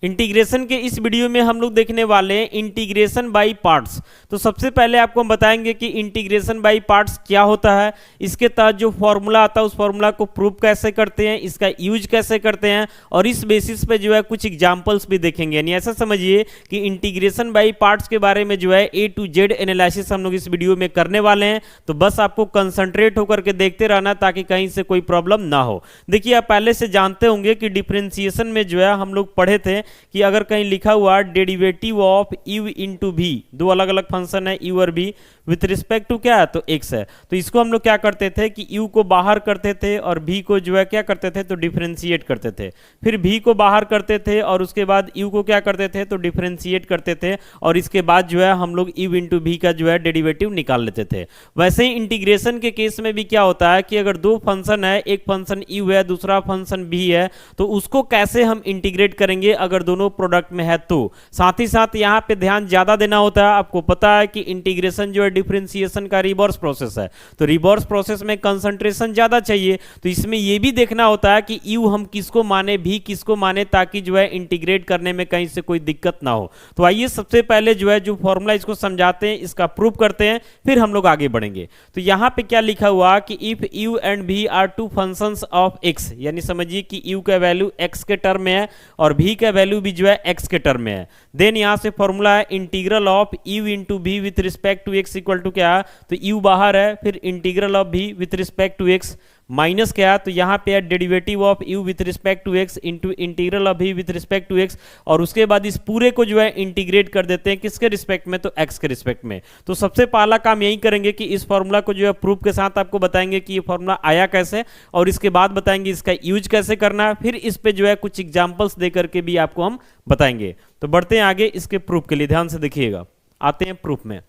Integration के इस video में हम लोग देखने वाले हैं इंटीग्रेशन बाय पार्ट्स। तो सबसे पहले आपको हम बताएंगे कि इंटीग्रेशन बाय पार्ट्स क्या होता है, इसके तहत जो फॉर्मूला आता है उस फॉर्मूला को प्रूव कैसे करते हैं, इसका यूज कैसे करते हैं, और इस बेसिस पे जो है कुछ एग्जांपल्स भी देखेंगे। यानी ऐसा समझिए कि इंटीग्रेशन बाय पार्ट्स के बारे में जो है ए टू जेड एनालिसिस हम लोग इस वीडियो में करने वाले हैं। तो बस आपको कंसंट्रेट होकर के देखते रहना ताकि कहीं से कोई प्रॉब्लम ना हो। देखिए, आप पहले से जानते होंगे कि डिफरेंशिएशन में जो है हम लोग पढ़े थे कि अगर कहीं लिखा हुआ डेरिवेटिव ऑफ यू इंटू भी, दो अलग अलग फंक्शन है यू और भी, विथ रिस्पेक्ट टू क्या है तो एक्स है, तो इसको हम लोग क्या करते थे कि यू को बाहर करते थे और भी को जो है क्या करते थे तो डिफरेंशिएट करते थे, फिर भी को बाहर करते थे और उसके बाद यू को क्या करते थे तो डिफरेंशिएट करते थे, और इसके बाद जो है हम लोग यू इंटू भी का जो है डेरिवेटिव निकाल लेते थे। वैसे ही इंटीग्रेशन के केस में भी क्या होता है कि अगर दो फंक्शन है, एक फंक्शन यू है दूसरा फंक्शन भी है, तो उसको कैसे हम इंटीग्रेट करेंगे अगर दोनों प्रोडक्ट में है तो। साथ ही साथ यहाँ पे ध्यान ज्यादा देना होता है। आपको पता है कि इंटीग्रेशन जो है डिफरेंशिएशन का रिवर्स प्रोसेस है, तो रिवर्स प्रोसेस में कंसंट्रेशन ज्यादा चाहिए, तो इसमें यह भी देखना होता है कि यू हम किसको माने भी किसको माने, ताकि जो है इंटीग्रेट करने में कहीं से कोई दिक्कत ना हो। तो आइए सबसे पहले जो है जो फॉर्मूला इसको समझाते हैं, इसका प्रूव करते हैं, फिर हम लोग आगे बढ़ेंगे। तो यहाँ पे क्या लिखा हुआ कि if u and v are two functions of x, यानी समझिए कि यू का वैल्यू एक्स के टर्म में है और भी का वैल्यू भी जो है एक्स के टर्म में है। देन यहां से फॉर्मूला है integral of u into v with respect to x equal to क्या, तो यू बाहर है, फिर integral of v with respect to x minus क्या, तो यहाँ पे है derivative of u with respect to x into integral of v with respect to x, और उसके बाद इस पूरे को जो है इंटीग्रेट कर देते हैं किसके रिस्पेक्ट में तो एक्स के रिस्पेक्ट में। तो सबसे पहला काम यही करेंगे कि इस फॉर्मूला को जो है प्रूफ के साथ आपको बताएंगे कि ये फॉर्मूला आया कैसे, और इसके बाद बताएंगे इसका यूज कैसे करना है, फिर इस पे जो है कुछ एग्जाम्पल्स दे करके भी आपको हम बताएंगे। तो बढ़ते हैं आगे इसके प्रूफ के लिए, ध्यान से देखिएगा। आते हैं प्रूफ में।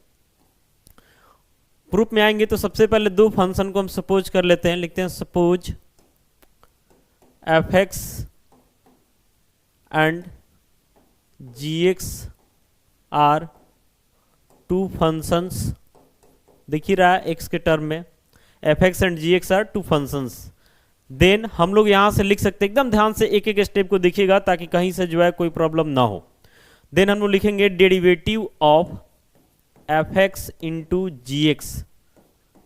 प्रूफ में आएंगे तो सबसे पहले दो फंक्शन को हम सपोज कर लेते हैं, लिखते हैं suppose f x and g x are two functions, दिख ही रहा है एक्स के टर्म में, f x and g x are two functions. Then हम लोग यहां से लिख सकते हैं, एकदम ध्यान से एक एक स्टेप को देखिएगा ताकि कहीं से जो है कोई प्रॉब्लम ना हो। देन हम लोग लिखेंगे derivative of f x into g x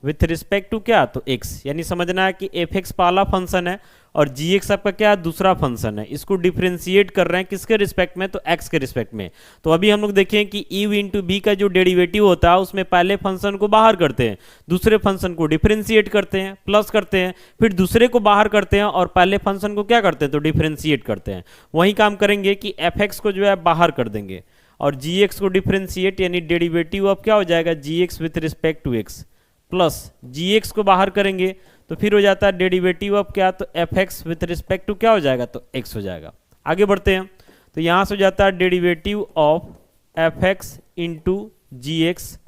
with respect to क्या तो एक्स, यानी समझना है कि एफ एक्स पहला फंक्शन है और जी एक्स आपका क्या दूसरा फंक्शन है, इसको डिफरेंशिएट कर रहे हैं किसके रिस्पेक्ट में तो एक्स के रिस्पेक्ट में। तो अभी हम लोग देखें कि यू इंटू भी का जो डेरिवेटिव होता है उसमें पहले फंक्शन को बाहर करते हैं, दूसरे फंक्शन को डिफरेंशिएट करते हैं, प्लस करते हैं, फिर दूसरे को बाहर करते हैं और पहले फंक्शन को क्या करते हैं तो डिफरेंशिएट करते हैं। वही काम करेंगे कि एफ एक्स को जो है बाहर कर देंगे और जी एक्स को डिफरेंशिएट, यानी डेरिवेटिव ऑफ क्या हो जाएगा G x with respect to X, plus G X को बाहर करेंगे तो फिर हो जाता है डेरिवेटिव ऑफ क्या तो F x with respect to क्या हो जाएगा तो एक्स हो जाएगा। आगे बढ़ते हैं तो यहां से हो जाता है derivative of f x into g x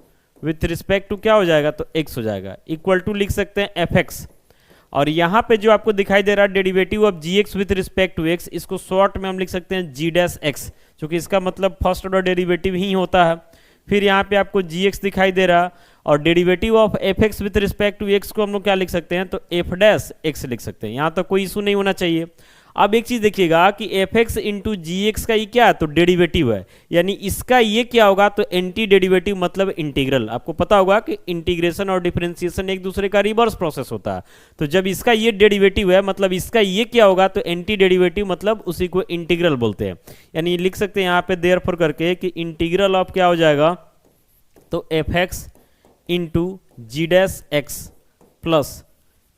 with respect to क्या हो जाएगा तो एक्स हो जाएगा, इक्वल टू लिख सकते हैं एफ एक्स, और यहां पे जो आपको दिखाई दे रहा है derivative of g x with respect to x, इसको शॉर्ट में हम लिख सकते हैं जी डैश एक्स, क्योंकि इसका मतलब फर्स्ट ऑर्डर डेरिवेटिव ही होता है। फिर यहाँ पे आपको जी एक्स दिखाई दे रहा, और derivative of f x with respect to x को हम लोग क्या लिख सकते हैं तो एफ डैश एक्स लिख सकते हैं। यहाँ तक तो कोई इशू नहीं होना चाहिए। अब एक चीज देखिएगा कि F x into g x का ये क्या है तो डेरिवेटिव है, यानी इसका ये क्या होगा तो एंटी डेरिवेटिव मतलब इंटीग्रल। आपको पता होगा कि इंटीग्रेशन और डिफरेंशिएशन एक दूसरे का रिवर्स प्रोसेस होता है, तो जब इसका ये डेरिवेटिव है मतलब इसका ये क्या होगा तो एंटी डेरिवेटिव मतलब उसी को इंटीग्रल बोलते हैं। यानी लिख सकते हैं यहाँ पे देयरफॉर करके कि इंटीग्रल ऑफ क्या हो जाएगा तो एफ एक्स इंटू जी dash X plus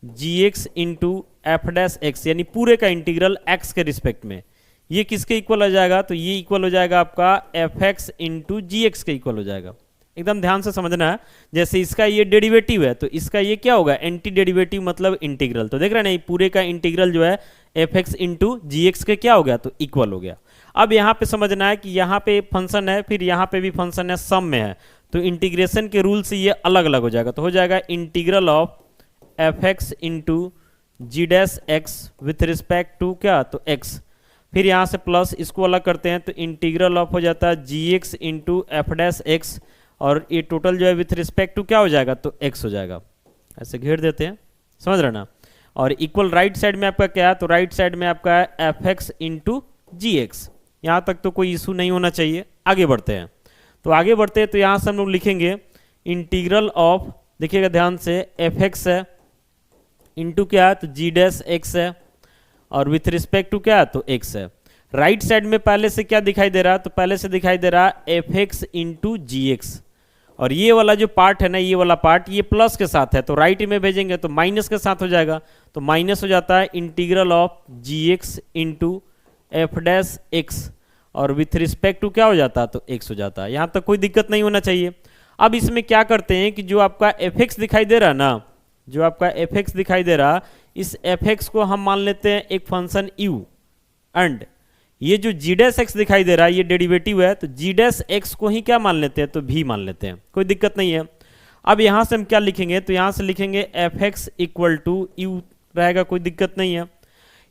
G x into F dash X, यानी पूरे का इंटीग्रल एक्स के रिस्पेक्ट में, ये किसके इक्वल हो जाएगा तो ये इक्वल हो जाएगा आपका F x into g x के इक्वल हो जाएगा। एकदम ध्यान से समझना है, जैसे इसका ये डेरिवेटिव है तो इसका ये क्या होगा एंटी डेरिवेटिव मतलब इंटीग्रल, तो देख रहे हैं नहीं पूरे का इंटीग्रल जो है F x into g x के क्या हो गया तो इक्वल हो गया। अब यहाँ पे समझना है कि यहाँ पे फंक्शन है फिर यहाँ पे भी फंक्शन है, सम में है, तो इंटीग्रेशन के रूल से ये अलग अलग हो जाएगा, तो हो जाएगा integral of f x into ji dash x with respect to क्या तो एक्स, फिर यहाँ से प्लस इसको अलग करते हैं तो इंटीग्रल ऑफ हो जाता है G x into F dash x, और ये टोटल जो है विथ रिस्पेक्ट टू क्या हो जाएगा तो एक्स हो जाएगा। ऐसे घेर देते हैं, समझ रहे ना। और इक्वल राइट साइड में आपका क्या है तो राइट साइड में आपका है F x into g x, यहाँ तक तो कोई इशू नहीं होना चाहिए। आगे बढ़ते हैं, तो आगे बढ़ते हैं तो यहाँ से हम लोग लिखेंगे इंटीग्रल ऑफ, देखिएगा ध्यान से, एफ एक्स है इंटू क्या है तो जी डैश एक्स है, और विथ रिस्पेक्ट टू क्या है तो एक्स है। राइट साइड में पहले से क्या दिखाई दे रहा है, तो पहले से दिखाई दे रहा है F x into g x, और ये वाला जो पार्ट है ना, ये वाला पार्ट ये प्लस के साथ है, तो राइट में भेजेंगे तो माइनस के साथ हो जाएगा, तो माइनस हो जाता है integral of g x into F dash x, और विथ रिस्पेक्ट टू क्या हो जाता है तो एक्स हो जाता है। यहाँ तक कोई दिक्कत नहीं होना चाहिए। अब इसमें क्या करते हैं कि जो आपका एफ एक्स दिखाई दे रहा है ना, जो आपका एफ एक्स दिखाई दे रहा, इस एफ एक्स को हम मान लेते हैं एक फंक्शन यू, एंड ये जो जी डैश एक्स दिखाई दे रहा है ये डेरिवेटिव है, तो जी डैश एक्स को ही क्या मान लेते हैं तो भी मान लेते हैं, कोई दिक्कत नहीं है। अब यहाँ से हम क्या लिखेंगे, तो यहाँ से लिखेंगे f x equal to u रहेगा, कोई दिक्कत नहीं है।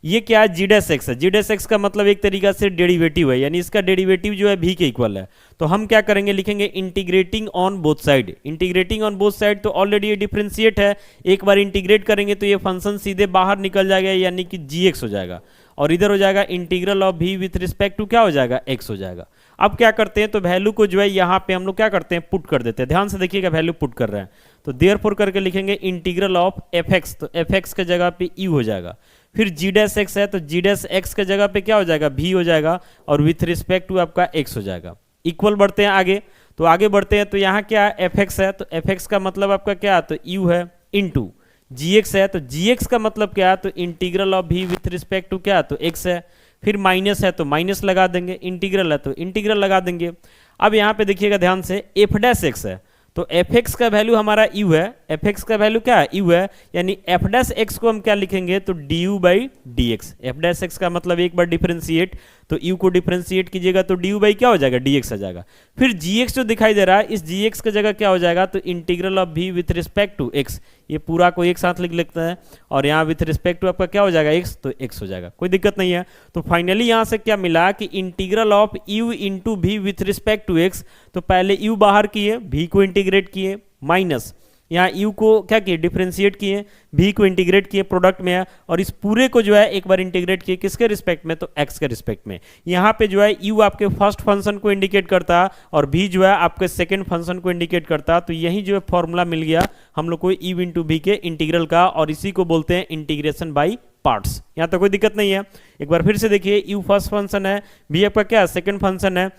ये क्या है, जी डैश एक्स है, जी डैश एक्स का मतलब एक तरीका से डेरिवेटिव है, यानी इसका डेरिवेटिव जो है भी के इक्वल है, तो हम क्या करेंगे, लिखेंगे integrating on both side. Integrating on both side तो ऑलरेडी ये डिफरेंशिएट है, एक बार इंटीग्रेट करेंगे तो ये फंक्शन सीधे बाहर निकल जाएगा, यानी कि जी एक्स हो जाएगा, और इधर हो जाएगा integral of v with respect to क्या हो जाएगा एक्स हो जाएगा। अब क्या करते हैं, तो वैल्यू को जो है यहाँ पे हम लोग क्या करते हैं पुट कर देते हैं, ध्यान से देखिएगा वैल्यू पुट कर रहे हैं, तो देयरफॉर करके लिखेंगे इंटीग्रल ऑफ एफ एक्स, तो एफ एक्स के जगह पे यू हो जाएगा, फिर जी डैश एक्स है तो जी डैश एक्स के जगह पे क्या हो जाएगा भी हो जाएगा, और विथ रिस्पेक्ट टू आपका एक्स हो जाएगा। इक्वल बढ़ते हैं आगे, तो आगे बढ़ते हैं तो यहाँ क्या है एफ एक्स है, तो एफ एक्स का मतलब आपका क्या है तो यू है, इंटू जी एक्स है, तो जी एक्स का मतलब क्या है तो integral of v with respect to क्या है तो एक्स है, फिर माइनस है तो माइनस लगा देंगे, इंटीग्रल है तो इंटीग्रल लगा देंगे। अब यहाँ पे देखिएगा ध्यान से एफ डैश एक्स है, तो एफ एक्स का वैल्यू हमारा यू है, एफ एक्स का वैल्यू क्या है यू है, यानी एफ डैश एक्स को हम क्या लिखेंगे तो D you by D x. F dash x का मतलब एक बार डिफरेंशिएट, तो यू को डिफरेंशिएट कीजिएगा तो डी यू बाई क्या हो जाएगा डी एक्स आ जाएगा, फिर जी एक्स जो दिखाई दे रहा है इस जी एक्स की जगह क्या हो जाएगा तो integral of v with respect to x, ये पूरा को एक साथ लिख लेते हैं, और यहाँ विथ रिस्पेक्ट टू आपका क्या हो जाएगा एक्स, तो एक्स हो जाएगा, कोई दिक्कत नहीं है। तो फाइनली यहाँ से क्या मिला कि integral of u into v with respect to x, तो पहले यू बाहर किए, भी को इंटीग्रेट किए, माइनस यहाँ यू को क्या किए डिफरेंशिएट किए, भी को इंटीग्रेट किए, प्रोडक्ट में है, और इस पूरे को जो है एक बार इंटीग्रेट किए किसके रिस्पेक्ट में तो एक्स के रिस्पेक्ट में। यहाँ पे जो है यू आपके फर्स्ट फंक्शन को इंडिकेट करता है, और भी जो है आपके सेकंड फंक्शन को इंडिकेट करता है, तो यही जो है फॉर्मूला मिल गया हम लोग को यू इंटू भी के इंटीग्रल का, और इसी को बोलते हैं इंटीग्रेशन बाई पार्ट्स। यहाँ तक कोई दिक्कत नहीं है। एक बार फिर से देखिए, यू फर्स्ट फंक्शन है, भी आपका क्या सेकंड फंक्शन है,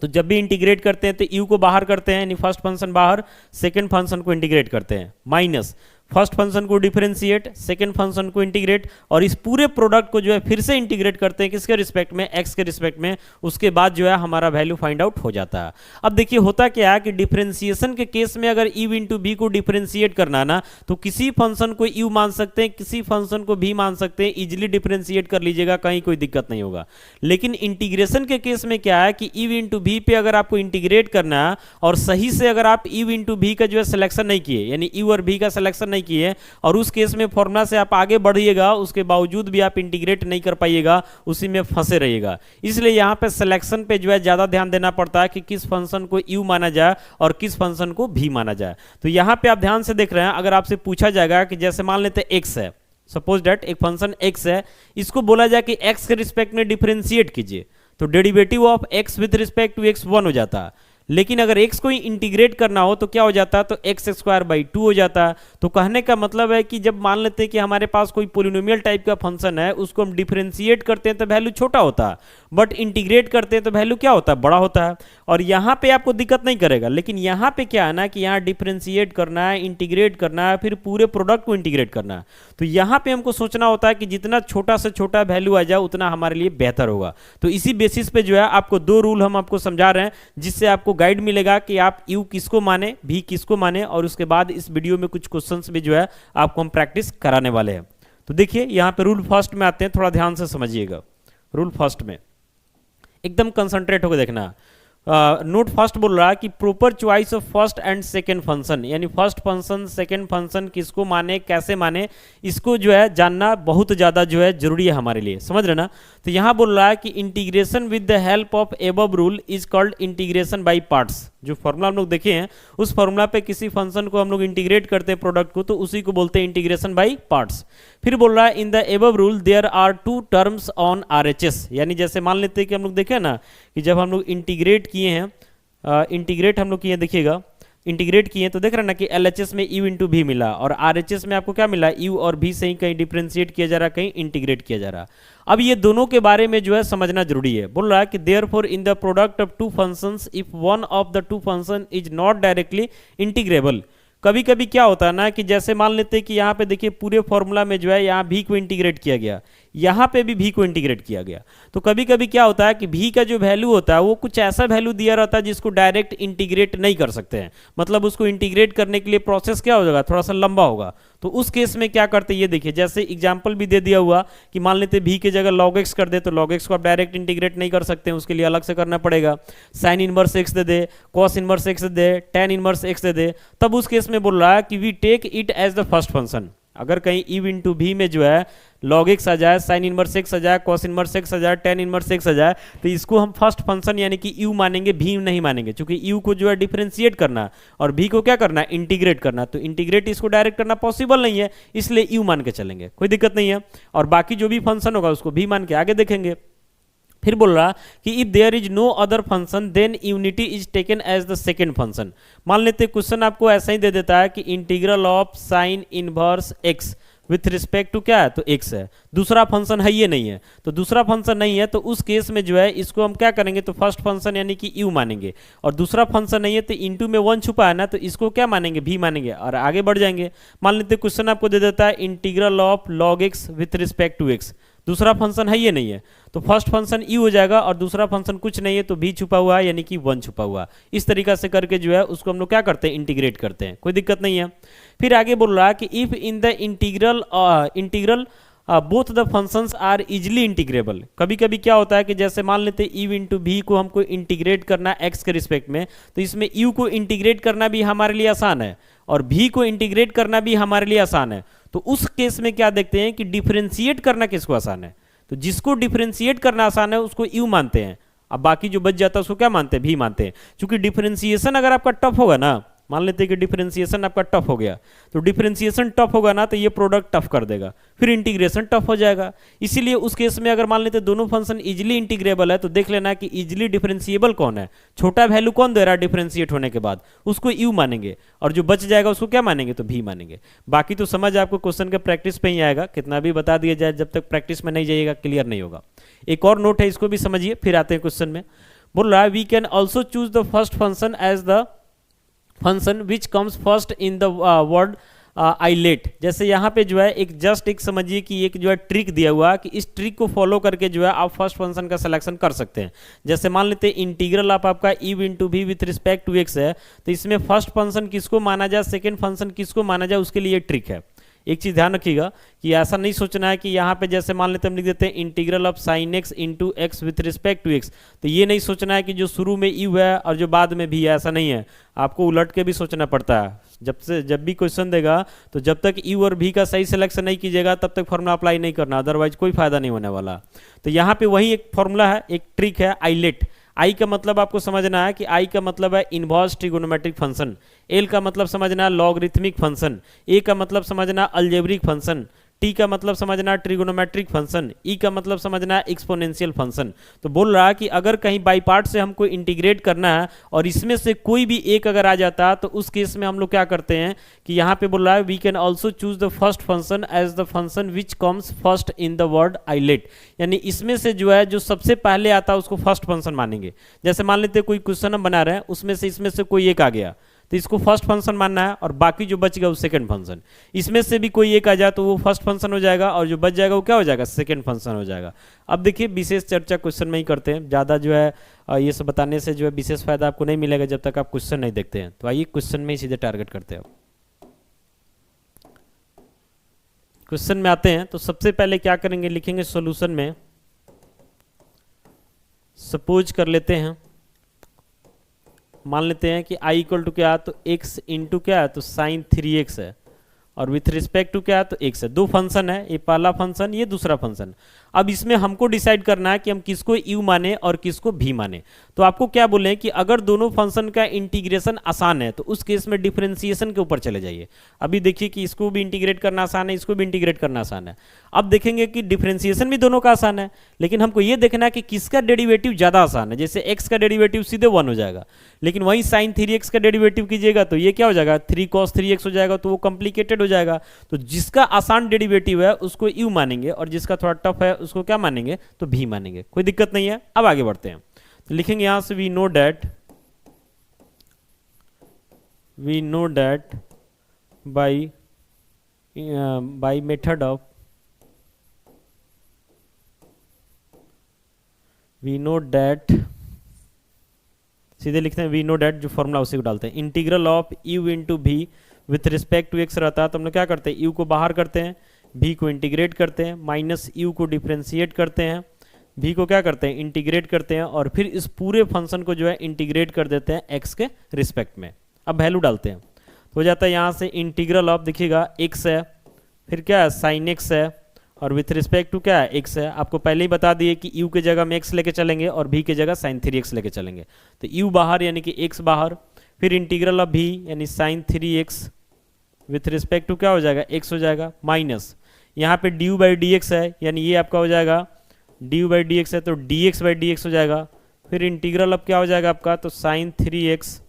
तो जब भी इंटीग्रेट करते हैं तो यू को बाहर करते हैं, यानी फर्स्ट फंक्शन बाहर, सेकंड फंक्शन को इंटीग्रेट करते हैं, माइनस फर्स्ट फंक्शन को डिफरेंशिएट, सेकंड फंक्शन को इंटीग्रेट, और इस पूरे प्रोडक्ट को जो है फिर से इंटीग्रेट करते हैं किसके रिस्पेक्ट में एक्स के रिस्पेक्ट में, उसके बाद जो है हमारा वैल्यू फाइंड आउट हो जाता है। अब देखिए होता क्या है कि डिफरेंशिएशन के केस में अगर यू इंटू बी को डिफरेंशिएट करना ना, तो किसी फंक्शन को यू मान सकते हैं, किसी फंक्शन को भी मान सकते हैं, इजिली डिफरेंशिएट कर लीजिएगा, कहीं कोई दिक्कत नहीं होगा। लेकिन इंटीग्रेशन के केस में क्या है कि यू इंटू बी पे अगर आपको इंटीग्रेट करना है, और सही से अगर आप यू इंटू बी का जो है सिलेक्शन नहीं किए, यानी यू और बी का सिलेक्शन नहीं किए, और उस केस में फॉर्मूला से आप आगे बढ़िएगा, उसके बावजूद भी आप इंटीग्रेट नहीं कर पाइएगा, उसी में फंसे रहिएगा। इसलिए यहाँ पे सिलेक्शन पे जो है ज्यादा ध्यान देना पड़ता है कि किस फंक्शन को यू माना जाए और किस फंक्शन को भी माना जाए। तो यहाँ पे आप ध्यान से देख रहे हैं, अगर आपसे पूछा जाएगा कि जैसे मान लेते हैं एक्स है, सपोज दैट एक फंक्शन एक्स है, इसको बोला जाए कि एक्स के रिस्पेक्ट में डिफरेंशिएट कीजिए, तो derivative of x with respect to x 1 हो जाता है। लेकिन अगर x को इंटीग्रेट करना हो तो क्या हो जाता है तो एक्स स्क्वायर बाई 2 हो जाता है। तो कहने का मतलब है कि जब मान लेते हैं कि हमारे पास कोई पोलिनोमियल टाइप का फंक्शन है, उसको हम डिफरेंशिएट करते हैं तो वैल्यू छोटा होता है, बट इंटीग्रेट करते हैं तो वैल्यू क्या होता है बड़ा होता है। और यहाँ पे आपको दिक्कत नहीं करेगा, लेकिन यहाँ पे क्या है ना कि यहाँ डिफरेंशिएट करना है, इंटीग्रेट करना है, फिर पूरे प्रोडक्ट को इंटीग्रेट करना है। तो यहाँ पे हमको सोचना होता है कि जितना छोटा से छोटा वैल्यू आ जाए उतना हमारे लिए बेहतर होगा। तो इसी बेसिस पे जो है आपको 2 रूल हम आपको समझा रहे हैं, जिससे आपको गाइड मिलेगा कि आप यू किसको माने, भी किसको माने, और उसके बाद इस वीडियो में कुछ क्वेश्चंस भी जो है आपको हम प्रैक्टिस कराने वाले हैं। तो देखिए यहाँ पे रूल फर्स्ट में आते हैं, थोड़ा ध्यान से समझिएगा। रूल फर्स्ट में एकदम कंसंट्रेट होकर देखना। नोट फर्स्ट बोल रहा है कि proper choice of first and second function, यानी फर्स्ट फंक्शन सेकंड फंक्शन किसको माने कैसे माने, इसको जो है जानना बहुत ज़्यादा जो है जरूरी है हमारे लिए, समझ रहे ना। तो यहाँ बोल रहा है कि integration with the help of above rule is called integration by parts. जो फॉर्मूला हम लोग देखे हैं उस फॉर्मूला पे किसी फंक्शन को हम लोग इंटीग्रेट करते हैं प्रोडक्ट को, तो उसी को बोलते हैं इंटीग्रेशन बाई पार्ट्स। फिर बोल रहा है in the above rule there are two terms on RHS, यानी जैसे मान लेते हैं कि हम लोग देखें ना कि जब हम लोग इंटीग्रेट किए हैं, इंटीग्रेट हम लोग किए, देखिएगा इंटीग्रेट किए तो देख रहे हैं ना कि एलएचएस में यू इंटू भी मिला और आरएचएस में आपको क्या मिला, यू और भी से ही कहीं डिफ्रेंशिएट किया जा रहा, कहीं इंटीग्रेट किया जा रहा। अब ये दोनों के बारे में जो है समझना जरूरी है। बोल रहा है कि therefore in the product of two functions if one of the two function is not directly integrable. कभी कभी क्या होता है ना कि जैसे मान लेते हैं कि यहाँ पे देखिए पूरे फॉर्मूला में जो है यहाँ भी को इंटीग्रेट किया गया, यहाँ पे भी को इंटीग्रेट किया गया, तो कभी कभी क्या होता है कि भी का जो वैल्यू होता है वो कुछ ऐसा वैल्यू दिया रहता है जिसको डायरेक्ट इंटीग्रेट नहीं कर सकते हैं, मतलब उसको इंटीग्रेट करने के लिए प्रोसेस क्या हो जाएगा, थोड़ा सा लंबा होगा। तो उस केस में क्या करते हैं, ये देखिए जैसे एग्जाम्पल भी दे दिया हुआ कि मान लेते भी की जगह log x कर दे, तो log x को आप डायरेक्ट इंटीग्रेट नहीं कर सकते हैं, उसके लिए अलग से करना पड़ेगा। साइन इनवर्स x दे दे, कॉस इनवर्स x दे दे, टेन इनवर्स x दे दे, तब उस केस में बोल रहा है कि we take it as the first function. अगर कहीं ई इंटू भी में जो है log x आ जाए, साइन इनवर्स x आ जाए, कॉस इनवर्स x आ जाए, टेन इनवर्स x आ जाए, तो इसको हम फर्स्ट फंक्शन यानी कि u मानेंगे, भी नहीं मानेंगे, क्योंकि u को जो है डिफरेंशिएट करना और भी को क्या करना है, इंटीग्रेट करना, तो इंटीग्रेट इसको डायरेक्ट करना पॉसिबल नहीं है, इसलिए u मान के चलेंगे, कोई दिक्कत नहीं है। और बाकी जो भी फंक्शन होगा उसको भी मान के आगे देखेंगे। फिर बोल रहा कि if there is no other function then unity is taken as the second function. मान लेते क्वेश्चन आपको ऐसा ही दे देता है कि integral of sine inverse x with respect to क्या है, तो x है, दूसरा फंक्शन है ये नहीं है, तो दूसरा फंक्शन नहीं है, तो उस केस में जो है इसको हम क्या करेंगे, तो फर्स्ट फंक्शन यानी कि u मानेंगे, और दूसरा फंक्शन नहीं है तो इंटू में 1 छुपा है ना, तो इसको क्या मानेंगे, भी मानेंगे और आगे बढ़ जाएंगे। मान लेते क्वेश्चन आपको दे देता है integral of log x with respect to x, दूसरा फंक्शन है ये नहीं है, तो फर्स्ट फंक्शन u हो जाएगा और दूसरा फंक्शन कुछ नहीं है तो भी छुपा हुआ है यानी कि 1 छुपा हुआ। इस तरीका से करके जो है उसको हम लोग क्या करते हैं, इंटीग्रेट करते हैं, कोई दिक्कत नहीं है। फिर आगे बोल रहा है कि if in the integral both the functions are easily integrable. कभी कभी क्या होता है कि जैसे मान लेते यू इंटू भी को हमको इंटीग्रेट करना है एक्स के रिस्पेक्ट में, तो इसमें यू को इंटीग्रेट करना भी हमारे लिए आसान है और भी को इंटीग्रेट करना भी हमारे लिए आसान है। तो उस केस में क्या देखते हैं कि डिफरेंशिएट करना किसको आसान है, तो जिसको डिफरेंशिएट करना आसान है उसको यू मानते हैं, अब बाकी जो बच जाता है उसको क्या मानते हैं, भी मानते हैं। क्योंकि डिफरेंशिएशन अगर आपका टफ होगा ना, मान लेते हैं कि डिफरेंशिएशन आपका टफ हो गया, तो डिफरेंशिएशन टफ होगा ना तो ये प्रोडक्ट टफ कर देगा, फिर इंटीग्रेशन टफ हो जाएगा। इसीलिए उस केस में अगर मान लेते दोनों फंक्शन इजिली इंटीग्रेबल है तो देख लेना कि इजिली डिफरेंशिएबल कौन है, छोटा वैल्यू कौन दे रहा है डिफरेंशिएट होने के बाद, उसको यू मानेंगे और जो बच जाएगा उसको क्या मानेंगे, तो भी मानेंगे। बाकी तो समझ आपको क्वेश्चन के प्रैक्टिस पे ही आएगा, कितना भी बता दिया जाए जब तक प्रैक्टिस में नहीं जाइएगा क्लियर नहीं होगा। एक और नोट है, इसको भी समझिए फिर आते हैं क्वेश्चन में। बोल रहा है we can also choose the first function as the function which comes first in the word ILATE. जैसे यहाँ पे जो है एक जस्ट एक समझिए कि एक जो है ट्रिक दिया हुआ कि इस ट्रिक को फॉलो करके जो है आप फर्स्ट फंक्शन का सिलेक्शन कर सकते हैं। जैसे मान लेते हैं इंटीग्रल ऑफ आपका E into v with respect to x है, तो इसमें फर्स्ट फंक्शन किसको माना जाए, सेकेंड फंक्शन किसको माना जाए, उसके लिए ट्रिक है। एक चीज ध्यान रखिएगा कि ऐसा नहीं सोचना है कि यहाँ पे जैसे मान लेते हम लिख देते हैं integral of sine x into x with respect to x, तो ये नहीं सोचना है कि जो शुरू में यू है और जो बाद में भी है, ऐसा नहीं है। आपको उलट के भी सोचना पड़ता है। जब भी क्वेश्चन देगा तो जब तक यू और भी का सही सिलेक्शन नहीं कीजिएगा तब तक फॉर्मूला अप्लाई नहीं करना, अदरवाइज कोई फायदा नहीं होने वाला। तो यहाँ पे वही एक फॉर्मूला है, एक ट्रिक है आइलेट। आई का मतलब आपको समझना है कि आई का मतलब है इनवर्स ट्रिगोनोमेट्रिक फंक्शन, एल का मतलब समझना है लॉगरिथमिक फंक्शन, ए का मतलब समझना अलजेब्रिक फंक्शन, टी का मतलब समझना ट्रिगोनोमेट्रिक फंक्शन, ई का मतलब समझना एक्सपोनेंशियल फंक्शन। तो बोल रहा है कि अगर कहीं बाई पार्ट से हमको इंटीग्रेट करना है और इसमें से कोई भी एक अगर आ जाता तो उस केस में हम लोग क्या करते हैं कि यहाँ पे बोल रहा है we can also choose the first function as the function which comes first in the word ILATE, यानी इसमें से जो है जो सबसे पहले आता है उसको फर्स्ट फंक्शन मानेंगे। जैसे मान लेते कोई क्वेश्चन हम बना रहे हैं उसमें से कोई एक आ गया तो इसको फर्स्ट फंक्शन मानना है और बाकी जो बच गया वो सेकंड फंक्शन। इसमें से भी कोई एक आ जाए तो वो फर्स्ट फंक्शन हो जाएगा और जो बच जाएगा वो क्या हो जाएगा, सेकंड फंक्शन हो जाएगा। अब देखिए विशेष चर्चा क्वेश्चन में ही करते हैं, ज़्यादा जो है ये सब बताने से जो है विशेष फायदा आपको नहीं मिलेगा जब तक आप क्वेश्चन नहीं देखते हैं। तो आइए क्वेश्चन में ही सीधे टारगेट करते हैं। क्वेश्चन में आते हैं तो सबसे पहले क्या करेंगे, लिखेंगे सोल्यूशन में सपोज कर लेते हैं, मान लेते हैं कि i इक्वल टू क्या, तो x इंटू क्या है, तो साइन 3x है और विथ रिस्पेक्ट टू क्या है तो x है। दो फंक्शन है, ये पहला फंक्शन, ये दूसरा फंक्शन। अब इसमें हमको डिसाइड करना है कि हम किसको u माने और किसको v माने। तो आपको क्या बोले कि अगर दोनों फंक्शन का इंटीग्रेशन आसान है तो उस केस में डिफरेंशिएशन के ऊपर चले जाइए। अभी देखिए कि इसको भी इंटीग्रेट करना आसान है, इसको भी इंटीग्रेट करना आसान है। अब देखेंगे कि डिफरेंशिएशन भी दोनों का आसान है, लेकिन हमको ये देखना है कि किसका डेरिवेटिव ज़्यादा आसान है। जैसे x का डेरिवेटिव सीधे 1 हो जाएगा, लेकिन वहीं sin 3x का डेरिवेटिव कीजिएगा तो ये क्या हो जाएगा 3 cos 3x हो जाएगा, तो वो कॉम्प्लिकेटेड हो जाएगा। तो जिसका आसान डेरिवेटिव है उसको u मानेंगे और जिसका थोड़ा टफ है उसको क्या मानेंगे तो v मानेंगे। कोई दिक्कत नहीं है। अब आगे बढ़ते हैं, तो लिखेंगे यहां से we know that by method of we know that, सीधे लिखते हैं वी नो डैट, जो फॉर्मूला उसी को डालते हैं। Integral of u into v with respect to x रहता है तो हम लोग क्या करते हैं u को बाहर करते हैं, v को इंटीग्रेट करते हैं, माइनस u को डिफ्रेंशिएट करते हैं, v को क्या करते हैं इंटीग्रेट करते हैं, और फिर इस पूरे फंक्शन को जो है इंटीग्रेट कर देते हैं x के रिस्पेक्ट में। अब वैल्यू डालते हैं तो हो जाता है यहाँ से इंटीग्रल ऑफ, देखिएगा x है, फिर क्या है साइन x है, और विथ रिस्पेक्ट टू क्या है x है। आपको पहले ही बता दिए कि u के जगह में x लेके चलेंगे और v के जगह sin 3x लेके चलेंगे। तो u बाहर यानी कि x बाहर, फिर इंटीग्रल ऑफ v यानी sin 3x with respect to क्या हो जाएगा x हो जाएगा, माइनस यहाँ पे du बाई dx है, यानी ये आपका हो जाएगा du बाई dx है तो dx बाई dx हो जाएगा। फिर इंटीग्रल अब क्या हो जाएगा आपका तो sin 3x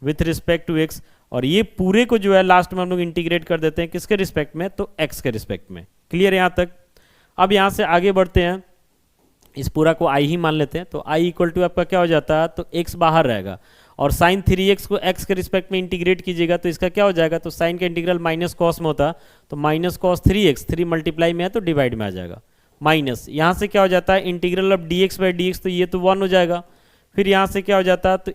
with respect to x, और ये पूरे को जो है लास्ट में हम लोग इंटीग्रेट कर देते हैं किसके रिस्पेक्ट में तो x के रिस्पेक्ट में। क्लियर यहाँ तक। अब यहाँ से आगे बढ़ते हैं, इस पूरा को i ही मान लेते हैं। तो i इक्वल टू आपका क्या हो जाता है तो x बाहर रहेगा, और sin 3x को x के रिस्पेक्ट में इंटीग्रेट कीजिएगा तो इसका क्या हो जाएगा तो sin का इंटीग्रल माइनस कॉस में होता तो माइनस कॉस 3x, 3 मल्टीप्लाई में है तो डिवाइड में आ जाएगा, माइनस यहाँ से क्या हो जाता है integral of dx by dx, तो ये तो 1 हो जाएगा। फिर यहाँ से क्या हो जाता है तो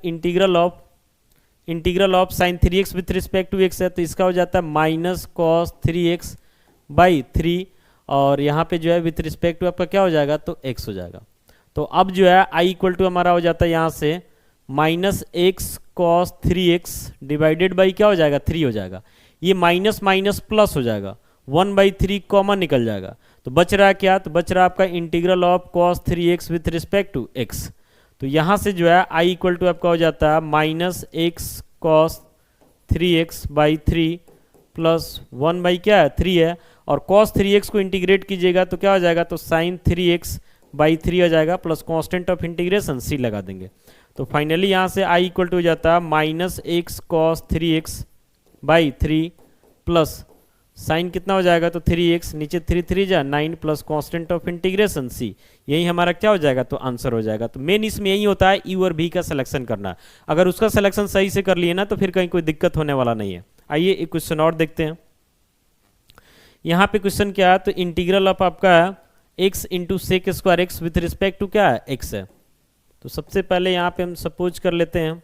integral of sin 3x with respect to x है तो इसका हो जाता है माइनस कॉस 3x बाई 3, और यहाँ पे जो है विथ रिस्पेक्ट टू आपका क्या हो जाएगा तो x हो जाएगा। तो अब जो है i इक्वल टू हमारा हो जाता है यहाँ से minus x cos 3x divided by क्या हो जाएगा 3 हो जाएगा। ये माइनस माइनस प्लस हो जाएगा, 1/3 कॉमन निकल जाएगा, तो बच रहा है क्या तो बच रहा है आपका integral of cos 3x with respect to x। तो यहाँ से जो है i इक्वल टू आपका हो जाता है minus x cos 3x by 3 plus 1 by क्या है 3 है, और cos 3x को इंटीग्रेट कीजिएगा तो क्या हो जाएगा तो sin 3x बाई 3 हो जाएगा, plus constant of integration c लगा देंगे। तो फाइनली यहाँ से i इक्वल टू हो जाता है minus x cos 3x by 3 plus sign कितना हो जाएगा तो 3x, नीचे 3 3 जा 9 plus constant of integration c। यही हमारा क्या हो जाएगा तो आंसर हो जाएगा। तो मेन इसमें यही होता है u और v का सिलेक्शन करना। अगर उसका सिलेक्शन सही से कर लिए ना तो फिर कहीं कोई दिक्कत होने वाला नहीं है। आइए एक क्वेश्चन और देखते हैं। यहाँ पे क्वेश्चन क्या है तो इंटीग्रल ऑफ आपका x इंटू sec square x with respect to क्या है x है। तो सबसे पहले यहाँ पे हम सपोज कर लेते हैं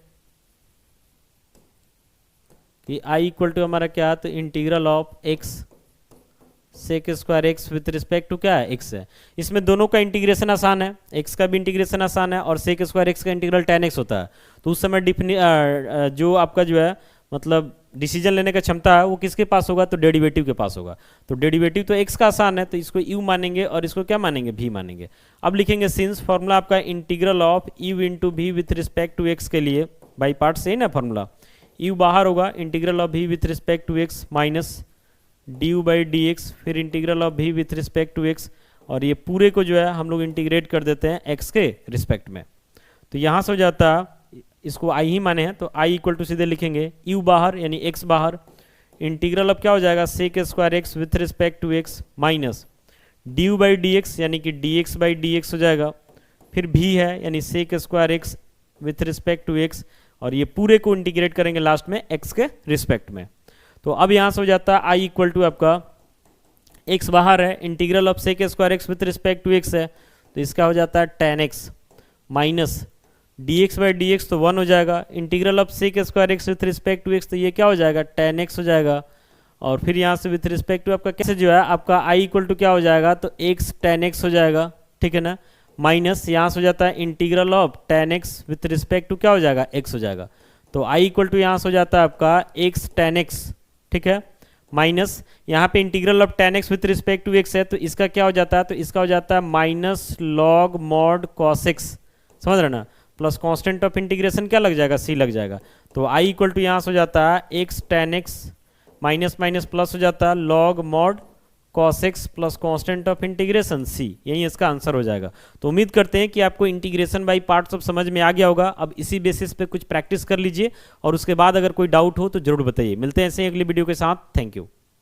कि i इक्वल टू हमारा क्या है तो integral of x sec square x with respect to क्या है x है। इसमें दोनों का इंटीग्रेशन आसान है, x का भी इंटीग्रेशन आसान है और सेक स्क्वायर एक्स का इंटीग्रल tan x होता है। तो उस समय जो आपका जो है मतलब डिसीजन लेने का क्षमता है वो किसके पास होगा तो डेरिवेटिव के पास होगा। तो डेरिवेटिव तो x का आसान है तो इसको u मानेंगे और इसको क्या मानेंगे v मानेंगे। अब लिखेंगे सिंस फॉर्मूला आपका integral of u into v with respect to x के लिए बाई पार्ट से ही ना फॉर्मूला, u बाहर होगा integral of v with respect to x minus du by dx, फिर integral of v with respect to x, और ये पूरे को जो है हम लोग इंटीग्रेट कर देते हैं x के रिस्पेक्ट में। तो यहाँ से हो जाता है इसको i ही माने हैं तो i इक्वल टू सीधे लिखेंगे u बाहर यानी x बाहर, इंटीग्रल अब क्या हो जाएगा sec square x with respect to x minus du by dx यानी कि dx बाई dx हो जाएगा, फिर v है यानी sec square x with respect to x, और ये पूरे को इंटीग्रेट करेंगे लास्ट में x के रिस्पेक्ट में। तो अब यहाँ से हो जाता है i इक्वल टू आपका x बाहर है, integral of sec square x with respect to x है तो इसका हो जाता है tan x minus dx by dx तो 1 हो जाएगा, integral of sec square x with respect to x तो ये क्या हो जाएगा tan x हो जाएगा, और फिर यहाँ से विथ रिस्पेक्ट टू आपका कैसे जो है आपका i इक्वल टू क्या हो जाएगा तो x tan x हो जाएगा, ठीक है ना, माइनस यहाँ से हो जाता है integral of tan x with respect to क्या हो जाएगा x हो जाएगा। तो i इक्वल टू यहाँ से हो जाता है आपका x tan x, ठीक है, माइनस यहाँ पे integral of tan x with respect to x है, तो इसका क्या हो जाता है, तो इसका हो जाता है minus log mod cos x, समझ रहे ना, प्लस कांस्टेंट ऑफ इंटीग्रेशन क्या लग जाएगा, c लग जाएगा। तो i इक्वल टू यहाँ से हो जाता है x tan x minus minus plus हो जाता है log mod cos x plus constant of integration c, यही इसका आंसर हो जाएगा। तो उम्मीद करते हैं कि आपको इंटीग्रेशन बाय पार्ट सब समझ में आ गया होगा। अब इसी बेसिस पे कुछ प्रैक्टिस कर लीजिए और उसके बाद अगर कोई डाउट हो तो जरूर बताइए। मिलते हैं ऐसे ही अगली वीडियो के साथ। Thank you.